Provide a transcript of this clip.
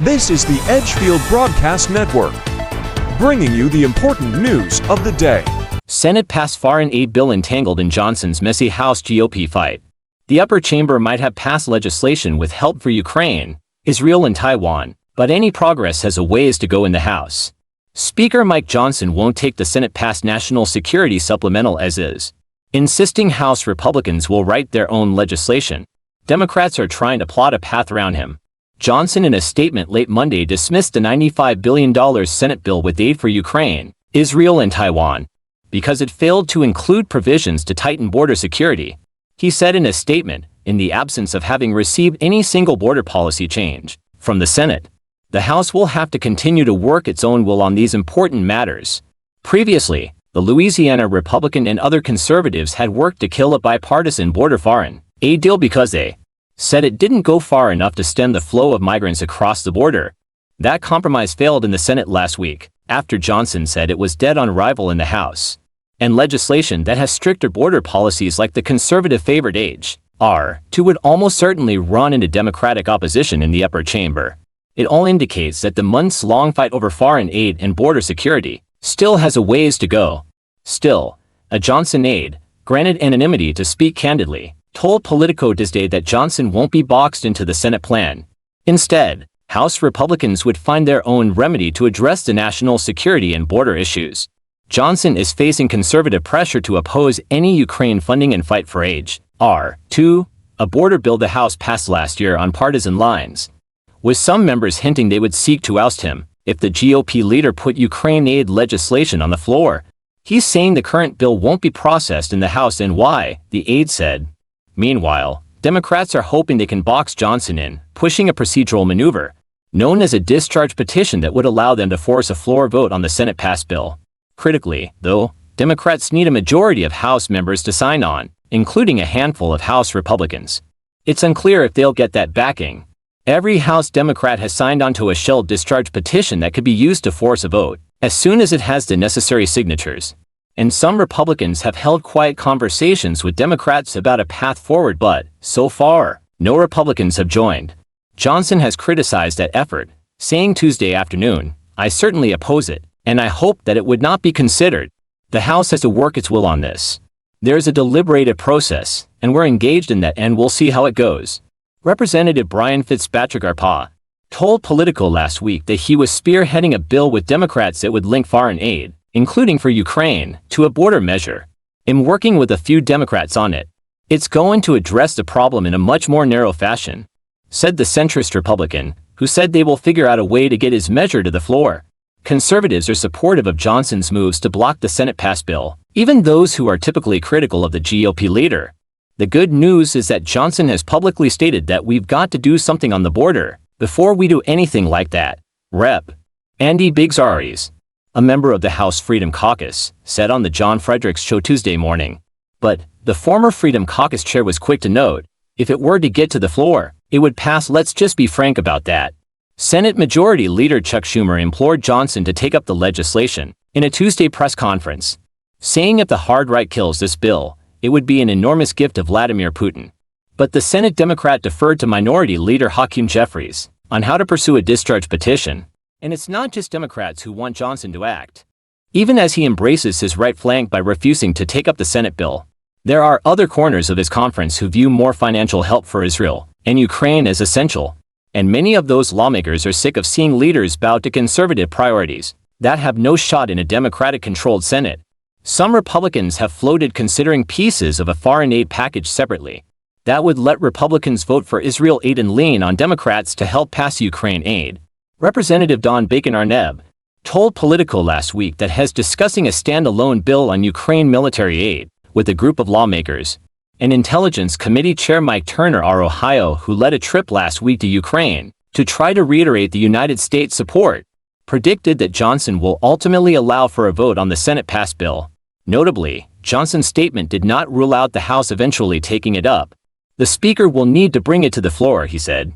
This is the Edgefield Broadcast Network, bringing you the important news of the day. Senate passed foreign aid bill entangled in Johnson's messy House GOP fight. The upper chamber might have passed legislation with help for Ukraine, Israel and Taiwan, but any progress has a ways to go in the House. Speaker Mike Johnson won't take the Senate-passed national security supplemental as is, insisting House Republicans will write their own legislation. Democrats are trying to plot a path around him. Johnson, in a statement late Monday, dismissed the $95 billion Senate bill with aid for Ukraine, Israel and Taiwan, because it failed to include provisions to tighten border security. He said in a statement, in the absence of having received any single border policy change from the Senate, the House will have to continue to work its own will on these important matters. Previously, the Louisiana Republican and other conservatives had worked to kill a bipartisan border foreign aid deal because they said it didn't go far enough to stem the flow of migrants across the border. That compromise failed in the Senate last week, after Johnson said it was dead on arrival in the House. And legislation that has stricter border policies like the conservative favored H.R. 2 would almost certainly run into Democratic opposition in the upper chamber. It all indicates that the months-long fight over foreign aid and border security still has a ways to go. Still, a Johnson aide, granted anonymity to speak candidly, told Politico Tuesday that Johnson won't be boxed into the Senate plan. Instead, House Republicans would find their own remedy to address the national security and border issues. Johnson is facing conservative pressure to oppose any Ukraine funding and fight for H.R. 2, a border bill the House passed last year on partisan lines, with some members hinting they would seek to oust him if the GOP leader put Ukraine aid legislation on the floor. He's saying the current bill won't be processed in the House and why, the aide said. Meanwhile, Democrats are hoping they can box Johnson in, pushing a procedural maneuver, known as a discharge petition that would allow them to force a floor vote on the Senate-passed bill. Critically, though, Democrats need a majority of House members to sign on, including a handful of House Republicans. It's unclear if they'll get that backing. Every House Democrat has signed onto a shell discharge petition that could be used to force a vote, as soon as it has the necessary signatures. And some Republicans have held quiet conversations with Democrats about a path forward, but, so far, no Republicans have joined. Johnson has criticized that effort, saying Tuesday afternoon, "I certainly oppose it, and I hope that it would not be considered. The House has to work its will on this. There's a deliberative process, and we're engaged in that, and we'll see how it goes." Representative Brian Fitzpatrick RPA told Politico last week that he was spearheading a bill with Democrats that would link foreign aid, including for Ukraine, to a border measure. "I'm working with a few Democrats on it. It's going to address the problem in a much more narrow fashion," said the centrist Republican, who said they will figure out a way to get his measure to the floor. Conservatives are supportive of Johnson's moves to block the Senate-passed bill, even those who are typically critical of the GOP leader. The good news is that Johnson has publicly stated that we've got to do something on the border before we do anything like that. Rep. Andy Biggs, a member of the House Freedom Caucus, said on the John Fredericks show Tuesday morning. But the former Freedom Caucus chair was quick to note, if it were to get to the floor, it would pass. Let's just be frank about that. Senate Majority Leader Chuck Schumer implored Johnson to take up the legislation in a Tuesday press conference, saying if the hard right kills this bill, it would be an enormous gift to Vladimir Putin. But the Senate Democrat deferred to Minority Leader Hakeem Jeffries on how to pursue a discharge petition. And it's not just Democrats who want Johnson to act. Even as he embraces his right flank by refusing to take up the Senate bill, there are other corners of his conference who view more financial help for Israel and Ukraine as essential. And many of those lawmakers are sick of seeing leaders bow to conservative priorities that have no shot in a Democratic-controlled Senate. Some Republicans have floated considering pieces of a foreign aid package separately. That would let Republicans vote for Israel aid and lean on Democrats to help pass Ukraine aid. Representative Don Bacon-Arneb told Politico last week that he's discussing a standalone bill on Ukraine military aid with a group of lawmakers. And Intelligence Committee Chair Mike Turner of Ohio, who led a trip last week to Ukraine to try to reiterate the United States support, predicted that Johnson will ultimately allow for a vote on the Senate-passed bill. Notably, Johnson's statement did not rule out the House eventually taking it up. "The Speaker will need to bring it to the floor," he said.